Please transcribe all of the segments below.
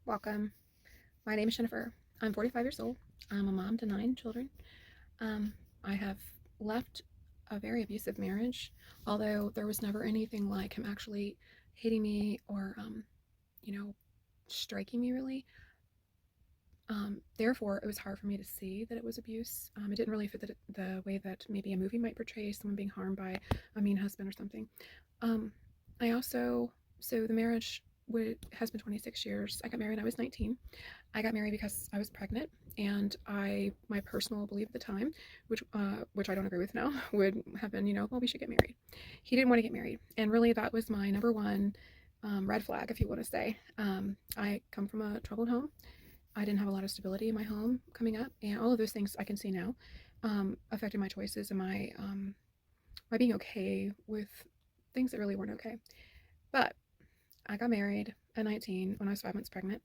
Welcome. My name is Jennifer. I'm 45 years old. I'm a mom to 9 children. I have left a very abusive marriage, although there was never anything like him actually hitting me or, you know, striking me really. Therefore, it was hard for me to see that it was abuse. It didn't really fit the way that maybe a movie might portray someone being harmed by a mean husband or something. Um, I also, so the marriage has been 26 years. I got married when I was 19. I got married because I was pregnant, and my personal belief at the time, which I don't agree with now, would have been, well, we should get married. He didn't want to get married, and really that was my number one red flag, if you want to say. I come from a troubled home. I didn't have a lot of stability in my home coming up, and all of those things I can see now affected my choices and my being okay with things that really weren't okay. But I got married at 19 when I was 5 months pregnant.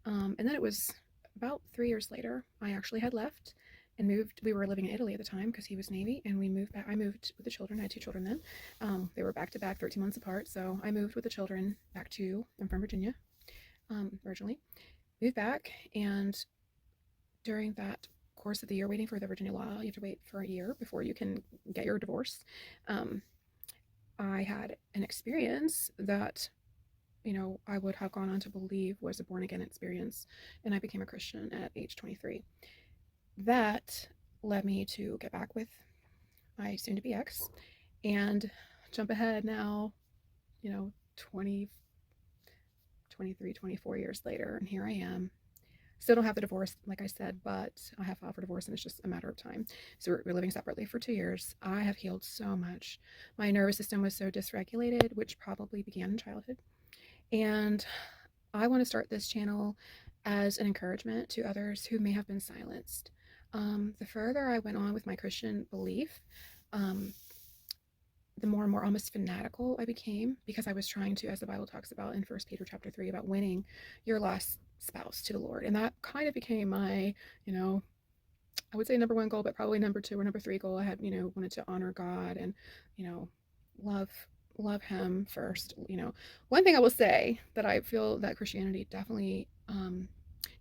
And then it was about 3 years later, I actually had left and moved. We were living in Italy at the time because he was Navy, and we moved back. I moved with the children. I had 2 children then. They were back to back, 13 months apart. So I moved with the children back I'm from Virginia originally. Moved back, and during that course of the year, waiting for the Virginia law, you have to wait for a year before you can get your divorce. I had an experience that I would have gone on to believe was a born again experience, and I became a Christian at age 23. That led me to get back with my soon to be ex and jump ahead now, 20, 23, 24 years later, and here I am. Still don't have the divorce, like I said, but I have filed for divorce, and it's just a matter of time. So we're living separately for 2 years. I have healed so much. My nervous system was so dysregulated, which probably began in childhood. And I want to start this channel as an encouragement to others who may have been silenced. The further I went on with my Christian belief, the more and more almost fanatical I became, because I was trying to, as the Bible talks about in 1 Peter chapter 3, about winning your lost spouse to the Lord. And that kind of became my, I would say number one goal, but probably number 2 or number 3 goal. I had, wanted to honor God and, love him first. One thing I will say that I feel that Christianity definitely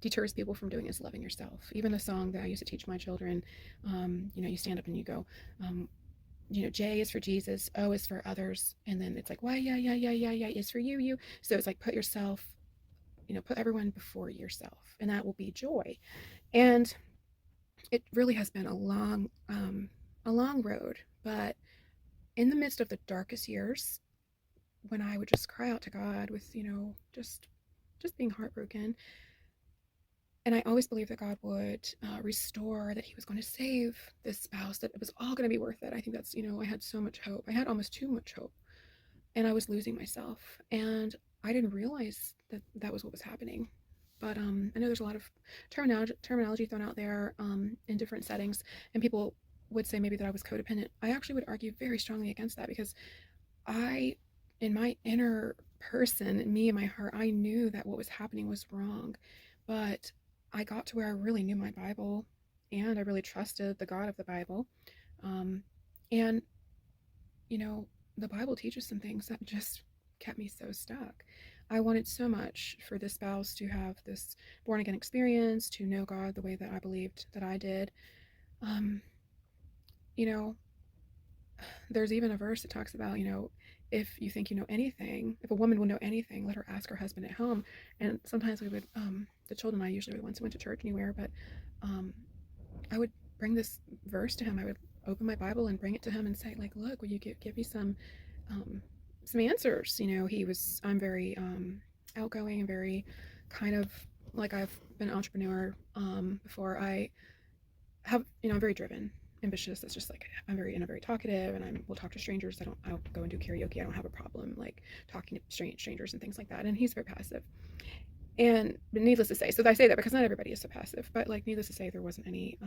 deters people from doing is loving yourself. Even the song that I used to teach my children, you stand up and you go, J is for Jesus, O is for others, and then it's like, why, yeah, is for you. So it's like, put yourself, put everyone before yourself, and that will be joy. And it really has been a long road, but in the midst of the darkest years, when I would just cry out to God with, just being heartbroken, and I always believed that God would restore, that he was going to save this spouse, that it was all going to be worth it. I think that's, I had so much hope. I had almost too much hope, and I was losing myself, and I didn't realize that that was what was happening. But I know there's a lot of terminology thrown out there in different settings, and people would say maybe that I was codependent. I actually would argue very strongly against that, because in my inner person, me in my heart, I knew that what was happening was wrong. But I got to where I really knew my Bible, and I really trusted the God of the Bible. And, the Bible teaches some things that just kept me so stuck. I wanted so much for this spouse to have this born again experience, to know God the way that I believed that I did. You know, there's even a verse that talks about, if you think you know anything, if a woman will know anything, let her ask her husband at home. And sometimes we would, the children and I usually were the ones who went to church anywhere, but I would bring this verse to him. I would open my Bible and bring it to him and say, like, look, will you give me some answers? I'm very outgoing and very kind of, like, I've been an entrepreneur before. I have, I'm very driven, ambitious. It's just like I'm very talkative, and I will talk to strangers. I don't go and do karaoke. I don't have a problem like talking to strangers and things like that. And he's very passive. And but needless to say, so I say that because not everybody is so passive, but like needless to say, there weren't any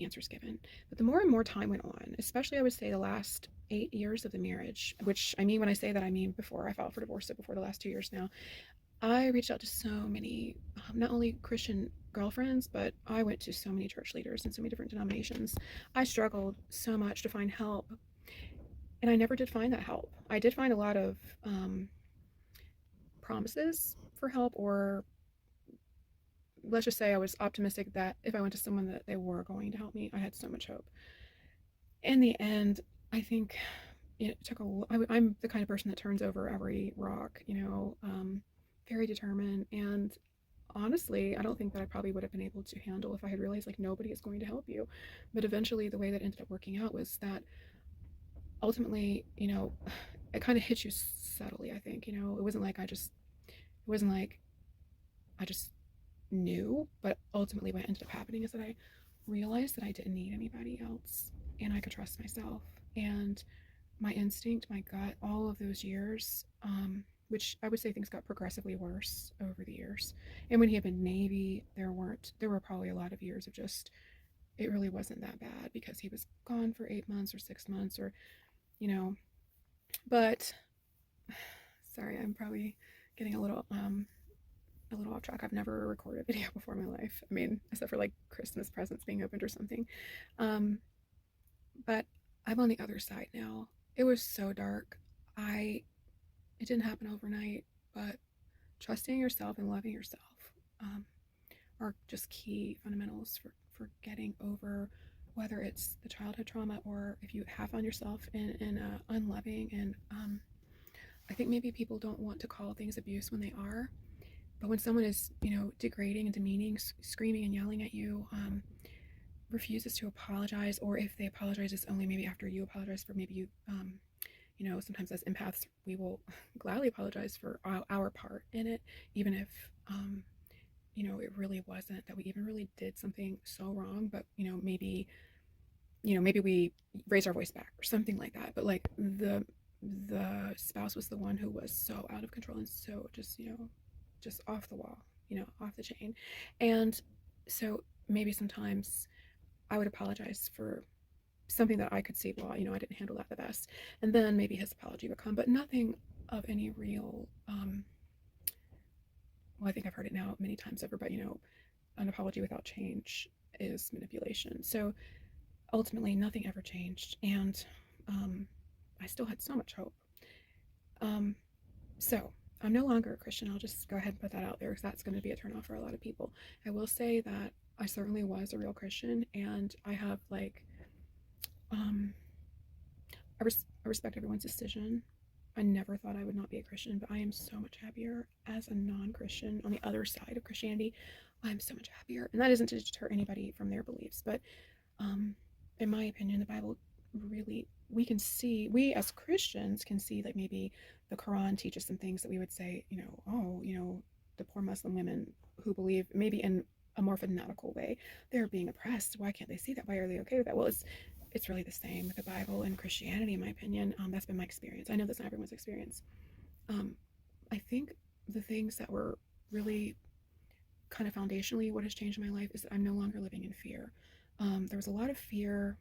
answers given. But the more and more time went on, especially I would say the last 8 years of the marriage, which I mean, when I say that, I mean before I filed for divorce, so before the last 2 years now, I reached out to so many, not only Christian girlfriends, but I went to so many church leaders and so many different denominations. I struggled so much to find help, and I never did find that help. I did find a lot of promises for help, or let's just say I was optimistic that if I went to someone that they were going to help me. I had so much hope. In the end, I think it took I'm the kind of person that turns over every rock, very determined. And honestly, I don't think that I probably would have been able to handle if I had realized like nobody is going to help you. But eventually, the way that ended up working out was that ultimately, it kind of hit you subtly. I think, it wasn't like I just knew, but ultimately, what ended up happening is that I realized that I didn't need anybody else, and I could trust myself. And my instinct, my gut, all of those years, which I would say things got progressively worse over the years. And when he had been Navy, there were probably a lot of years of just, it really wasn't that bad because he was gone for 8 months or 6 months or, you know, but sorry, I'm probably getting a little off track. I've never recorded a video before in my life. I mean, except for like Christmas presents being opened or something. Um, but I'm on the other side now. It was so dark. I It didn't happen overnight, but trusting yourself and loving yourself um, are just key fundamentals for getting over whether it's the childhood trauma or if you have found yourself in a unloving and I think maybe people don't want to call things abuse when they are, but when someone is degrading and demeaning, screaming and yelling at you, refuses to apologize, or if they apologize, it's only maybe after you apologize for maybe you sometimes as empaths, we will gladly apologize for our part in it, even if, it really wasn't that we even really did something so wrong, but, maybe we raised our voice back or something like that. But like the spouse was the one who was so out of control and so just off the wall, off the chain. And so maybe sometimes I would apologize for something that I could see, well, I didn't handle that the best. And then maybe his apology would come, but nothing of any real, well, I think I've heard it now many times over, but, an apology without change is manipulation. So ultimately, nothing ever changed. And I still had so much hope. Um, so I'm no longer a Christian. I'll just go ahead and put that out there because that's going to be a turnoff for a lot of people. I will say that I certainly was a real Christian, and I have um, I respect everyone's decision. I never thought I would not be a Christian, but I am so much happier as a non-Christian on the other side of Christianity. I'm so much happier, and that isn't to deter anybody from their beliefs, but in my opinion, the Bible really, we as Christians can see that maybe the Quran teaches some things that we would say, the poor Muslim women who believe maybe in a more fanatical way, they're being oppressed. Why can't they see that? Why are they okay with that? Well, it's really the same with the Bible and Christianity, in my opinion. That's been my experience. I know that's not everyone's experience. Um, I think the things that were really kind of foundationally what has changed in my life is that I'm no longer living in fear. There was a lot of fear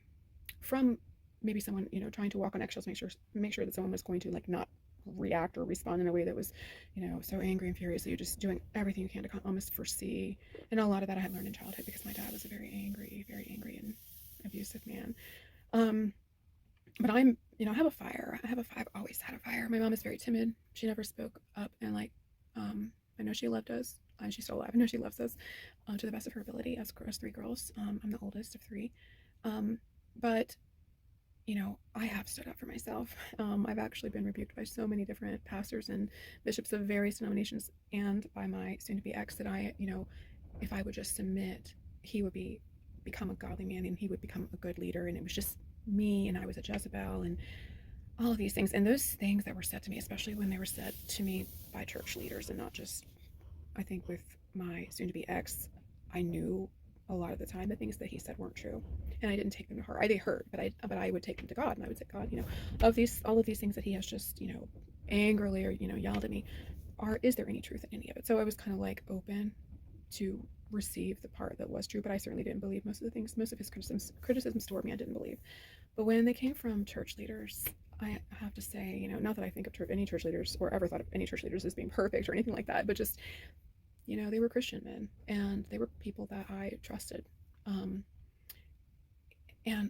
from maybe someone trying to walk on eggshells, make sure that someone was going to like not react or respond in a way that was so angry and furious that you're just doing everything you can to almost foresee. And a lot of that I had learned in childhood because my dad was a very angry and abusive man. But I have a fire. I've always had a fire. My mom is very timid. She never spoke up, and I know she loved us, and she's still alive. I know she loves us to the best of her ability as three girls. I'm the oldest of three. But I have stood up for myself. I've actually been rebuked by so many different pastors and bishops of various denominations, and by my soon-to-be ex that if I would just submit, he would become a godly man, and he would become a good leader. And it was just me, and I was a Jezebel, and all of these things. And those things that were said to me, especially when they were said to me by church leaders and not just, I think with my soon-to-be ex, I knew a lot of the time the things that he said weren't true, and I didn't take them to heart. They hurt, but I would take them to God, and I would say, God, all of these things that he has just angrily or yelled at me, is there any truth in any of it? So I was kind of like open to receive the part that was true, but I certainly didn't believe most of the things. Most of his criticisms toward me I didn't believe. But when they came from church leaders, I have to say, not that I think of any church leaders or ever thought of any church leaders as being perfect or anything like that, but just they were Christian men, and they were people that I trusted. And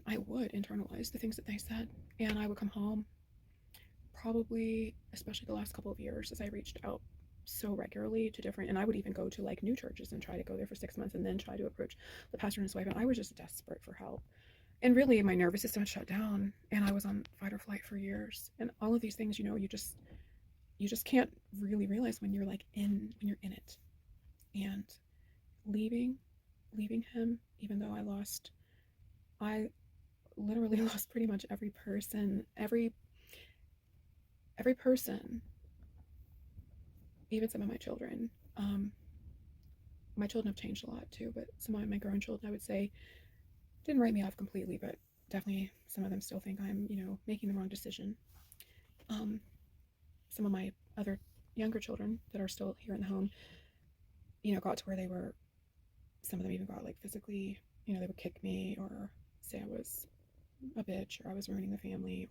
I would internalize the things that they said, and I would come home, probably, especially the last couple of years as I reached out so regularly to different, and I would even go to like new churches and try to go there for 6 months and then try to approach the pastor and his wife. And I was just desperate for help. And really, my nervous system had shut down, and I was on fight or flight for years. And all of these things, you just can't really realize when you're like when you're in it. And leaving, leaving him, even though I literally lost pretty much every person, even some of my children. Um, my children have changed a lot too, but some of my grown children, I would say, didn't write me off completely, but definitely some of them still think I'm, making the wrong decision. Um, some of my other younger children that are still here in the home, got to where they were, some of them even got like physically, they would kick me or say I was a bitch or I was ruining the family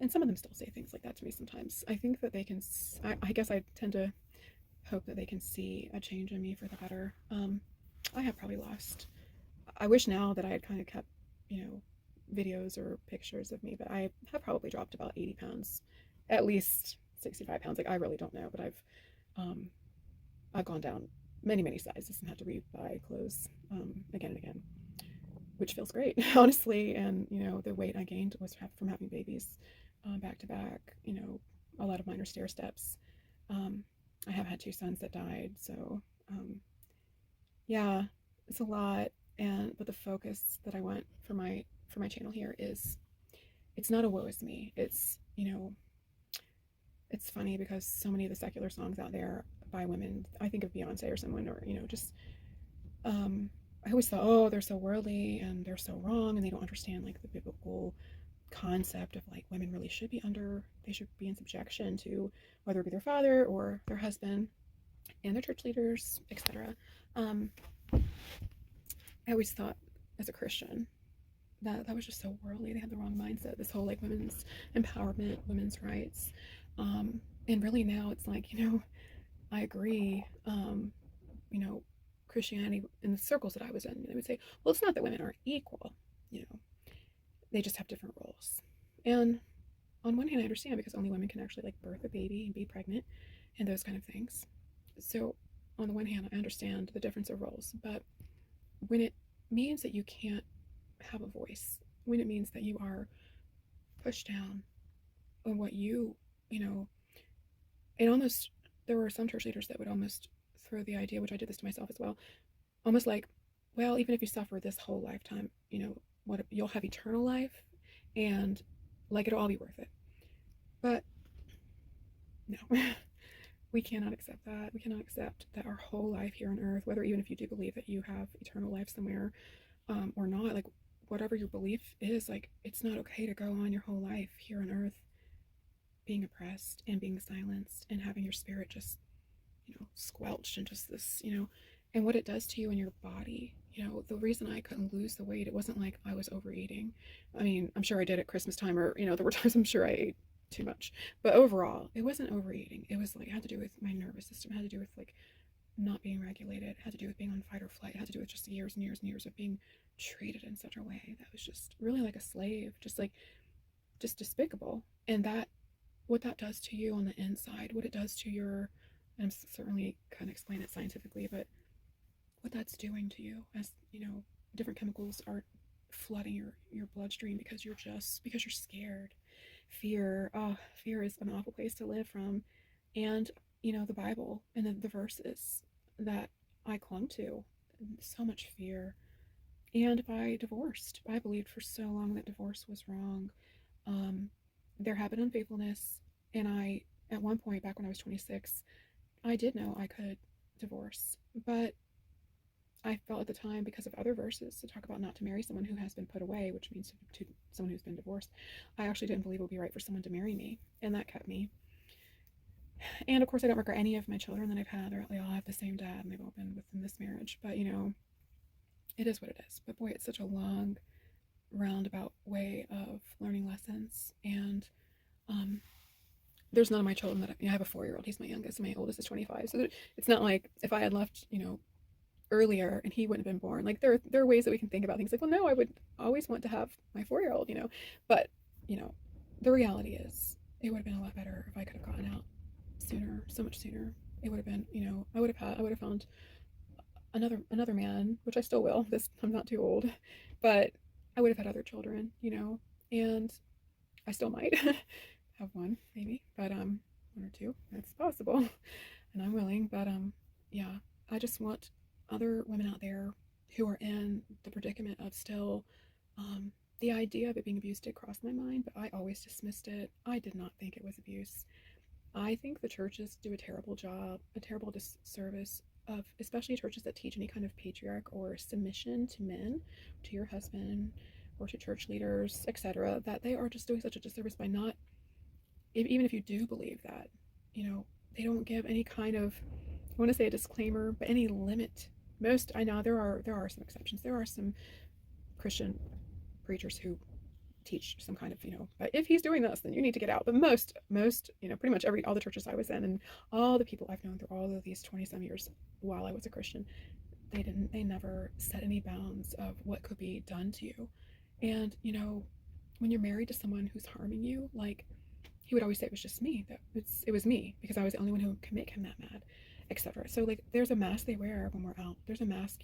and some of them still say things like that to me sometimes. I think that they can, I guess I tend to hope that they can see a change in me for the better. I have probably lost, I wish now that I had kind of kept, videos or pictures of me, but I have probably dropped about 80 pounds, at least 65 pounds. Like, I really don't know, but I've gone down many, many sizes and had to rebuy clothes again and again, which feels great, honestly. And, the weight I gained was from having babies back to back, a lot of minor stair steps. I have had 2 sons that died, so yeah, it's a lot. But the focus that I want for my channel here is, it's not a woe is me. It's funny because so many of the secular songs out there by women, I think of Beyonce or someone, or just I always thought, oh, they're so worldly and they're so wrong and they don't understand like the biblical concept of like women really they should be in subjection to whether it be their father or their husband and their church leaders, etc. I always thought as a Christian that was just so worldly. They had the wrong mindset. This whole like women's empowerment, women's rights, and really now it's like, I agree. Christianity in the circles that I was in, they would say, well, it's not that women aren't equal, they just have different roles. And on one hand, I understand because only women can actually like birth a baby and be pregnant and those kind of things. So on the one hand, I understand the difference of roles, but when it means that you can't have a voice, when it means that you are pushed down on what it almost, there were some church leaders that would almost throw the idea, which I did this to myself as well, almost like, well, even if you suffer this whole lifetime, what you'll have eternal life and like it'll all be worth it. But no, we cannot accept that. We cannot accept that our whole life here on earth, whether even if you do believe that you have eternal life somewhere or not, like whatever your belief is, like it's not okay to go on your whole life here on earth being oppressed and being silenced and having your spirit just squelched and just this, and what it does to you in your body. The reason I couldn't lose the weight, it wasn't like I was overeating. I mean, I'm sure I did at Christmas time, or there were times I'm sure I ate too much, but overall it wasn't overeating. It was like, it had to do with my nervous system. It had to do with like not being regulated. It had to do with being on fight or flight. It had to do with just years and years and years of being treated in such a way that was just really like a slave, just despicable. And that, what that does to you on the inside, what it does to your, and I'm certainly can't explain it scientifically, but what that's doing to you as different chemicals are flooding your bloodstream because you're scared. Fear is an awful place to live from. And the Bible and the verses that I clung to, so much fear. And I divorced. I believed for so long that divorce was wrong. There had been unfaithfulness, and I, at one point back when I was 26, I did know I could divorce, but I felt at the time, because of other verses to talk about not to marry someone who has been put away, which means to someone who's been divorced, I actually didn't believe it would be right for someone to marry me, and that kept me. And of course, I don't regret any of my children that I've had. They all have the same dad, and they've all been within this marriage. But it is what it is. But boy, it's such a long, roundabout way of learning lessons. And there's none of my children that I have a 4-year-old. He's my youngest, and my oldest is 25. So it's not like if I had left, earlier and he wouldn't have been born. Like there are ways that we can think about things like, well, no, I would always want to have my 4-year-old, But the reality is, it would have been a lot better if I could have gotten out sooner. so much sooner. It would have been, I would have found another man, which I still will. This I'm not too old, but I would have had other children, and I still might have one maybe, but one or two. That's possible, and I'm willing. But yeah, I just want other women out there who are in the predicament of still. The idea of it being abuse did cross my mind, but I always dismissed it. I did not think it was abuse. I think the churches do a terrible job, a terrible disservice of, especially churches that teach any kind of patriarch or submission to men, to your husband, or to church leaders, etc., that they are just doing such a disservice by not, even if you do believe that, they don't give any kind of, I want to say a disclaimer, but any limit. Most, I know there are some exceptions. There are some Christian preachers who teach some kind of, but if he's doing this, then you need to get out. But most, pretty much all the churches I was in and all the people I've known through all of these 20 some years while I was a Christian, they never set any bounds of what could be done to you. And, when you're married to someone who's harming you, like, he would always say it was just me, that it was me, because I was the only one who could make him that mad, etc. So, like, there's a mask they wear when we're out. There's a mask,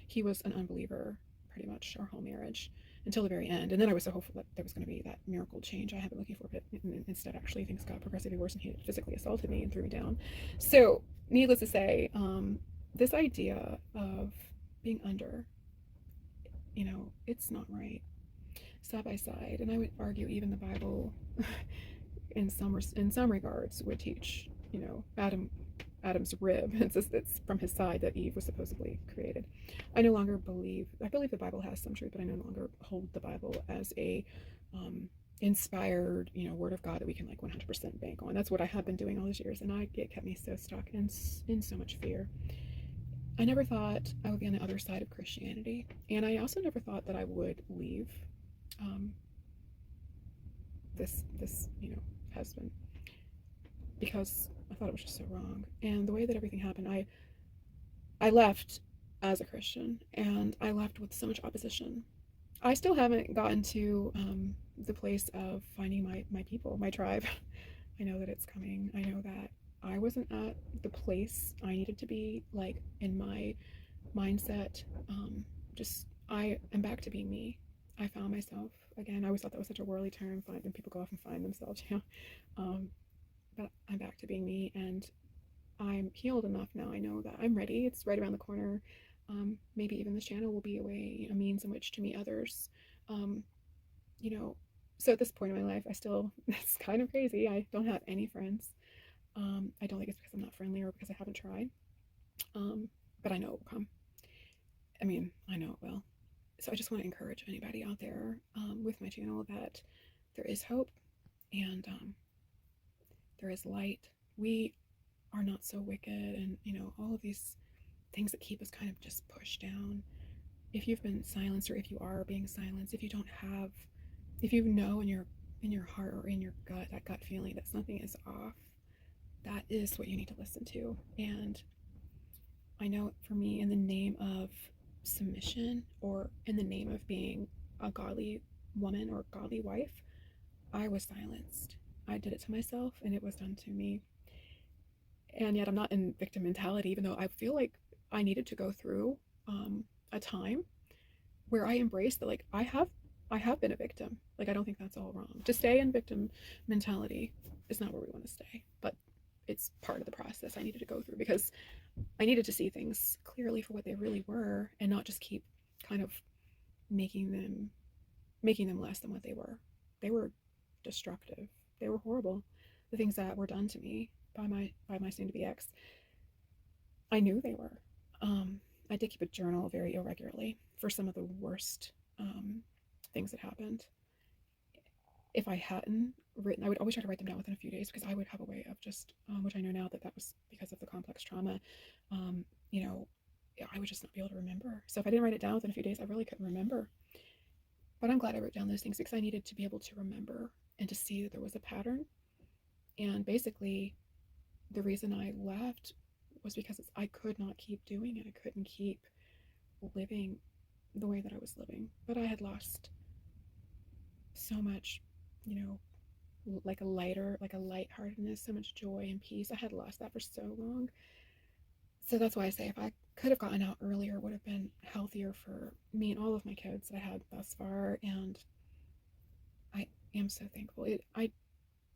he was an unbeliever pretty much our whole marriage until the very end. And then I was so hopeful that there was going to be that miracle change I have been looking for, but instead, actually, things got progressively worse, and he physically assaulted me and threw me down. So, needless to say, this idea of being under, it's not right. Side by side, and I would argue even the Bible, in some regards, would teach, Adam's rib. It's from his side that Eve was supposedly created. I no longer believe. I believe the Bible has some truth, but I no longer hold the Bible as a inspired, word of God that we can like 100% bank on. That's what I have been doing all these years, and it kept me so stuck in so much fear. I never thought I would be on the other side of Christianity, and I also never thought that I would leave this husband, because I thought it was just so wrong. And the way that everything happened, I left as a Christian, and I left with so much opposition. I still haven't gotten to the place of finding my people, my tribe. I know that it's coming. I know that I wasn't at the place I needed to be, like, in my mindset. I am back to being me. I found myself again. I always thought that was such a whirly term, when people go off and find themselves, but I'm back to being me, and I'm healed enough now. I know that I'm ready. It's right around the corner. Maybe even this channel will be a means in which to meet others. Um, so at this point in my life, it's kind of crazy. I don't have any friends. I don't think it's because I'm not friendly or because I haven't tried. But I know it will come. I know it will. So I just want to encourage anybody out there with my channel that there is hope, and there is light. We are not so wicked, and all of these things that keep us kind of just pushed down. If you've been silenced, or if you are being silenced, if you know in your heart or in your gut, that gut feeling that something is off, that is what you need to listen to. And I know for me, in the name of submission, or in the name of being a godly woman or godly wife, I was silenced. I did it to myself, and it was done to me. And yet I'm not in victim mentality, even though I feel like I needed to go through a time where I embraced that, like, I have been a victim. Like, I don't think that's all wrong. To stay in victim mentality is not where we want to stay, but it's part of the process I needed to go through, because I needed to see things clearly for what they really were, and not just keep kind of making them less than what they were. They were destructive. They were horrible. The things that were done to me by my soon-to-be ex, I knew they were. I did keep a journal very irregularly for some of the worst things that happened. If I hadn't written, I would always try to write them down within a few days, because I would have a way of just, which I know now that was because of the complex trauma, I would just not be able to remember. So if I didn't write it down within a few days, I really couldn't remember. But I'm glad I wrote down those things, because I needed to be able to remember and to see that there was a pattern. And basically, the reason I left was because I could not keep doing it. I couldn't keep living the way that I was living. But I had lost so much, like a lighter, like a lightheartedness, so much joy and peace. I had lost that for so long. So that's why I say if I could have gotten out earlier, it would have been healthier for me and all of my kids that I had thus far. And I am so thankful. I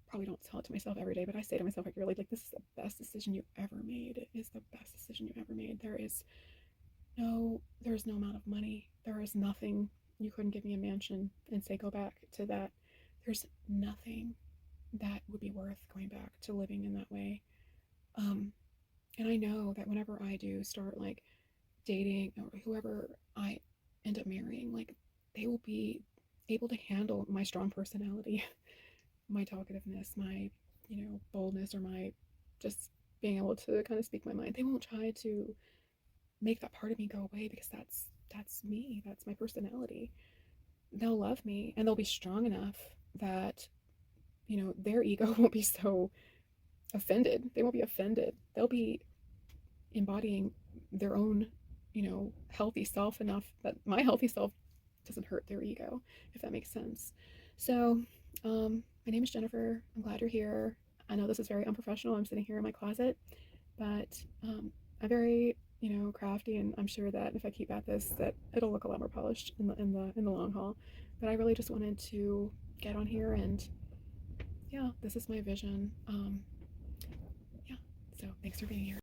probably don't tell it to myself every day, but I say to myself regularly, like, this is the best decision you ever made. It is the best decision you ever made. There is no amount of money. There is nothing. You couldn't give me a mansion and say go back to that. There's nothing that would be worth going back to living in that way. Um, and I know that whenever I do start like dating or whoever I end up marrying, like they will be able to handle my strong personality, my talkativeness, my, boldness, or my just being able to kind of speak my mind. They won't try to make that part of me go away because that's me. That's my personality. They'll love me and they'll be strong enough that, their ego won't be so offended. They won't be offended. They'll be embodying their own, healthy self enough that my healthy self doesn't hurt their ego, if that makes sense. So, my name is Jennifer. I'm glad you're here. I know this is very unprofessional. I'm sitting here in my closet, but I'm very, crafty, and I'm sure that if I keep at this, that it'll look a lot more polished in the long haul. But I really just wanted to get on here and yeah, this is my vision. Yeah. So thanks for being here.